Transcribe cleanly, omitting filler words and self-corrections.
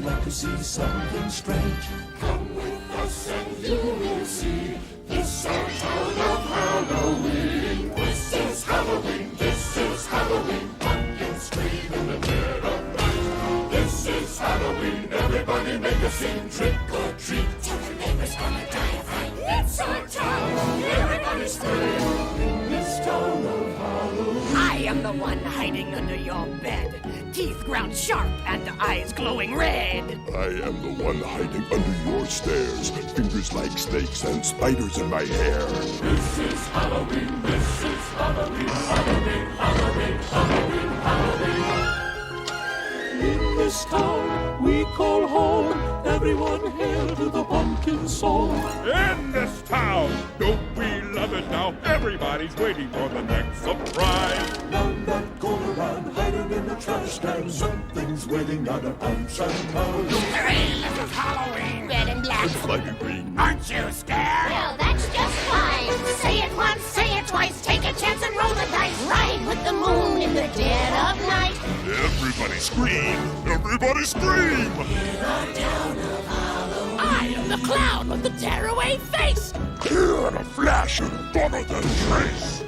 like to see something strange? Come with us and you will see. This our town of Halloween. This is Halloween. This is Halloween. Pumpkins scream in the dead of night. This is Halloween. Everybody make a scene. Trick or treat. Tell the neighbors gonna die of fright. It's our town. Everybody scream in this town of Halloween. I am the one hiding under your bed. Teeth ground sharp and eyes glowing red. I am the one hiding under your stairs. Fingers like snakes and spiders in my hair. This is Halloween. This is Halloween. Halloween. Halloween. Halloween. Halloween. In this town we call home. Everyone hail to the pumpkin song. In this town, don't we love it now? Everybody's waiting for the next surprise. None that go around hiding in the trash can. Something's waiting on a punch and pound. Hooray, this is Halloween. Red and black. Slimy green. Aren't you scared? Well, that's just fine. Say it once, say it twice. Take a chance and roll the dice. Ride with the moon in the dead of night. Everybody scream! Everybody scream! I am the clown with the tearaway face. Here in a flash and gonna then trace.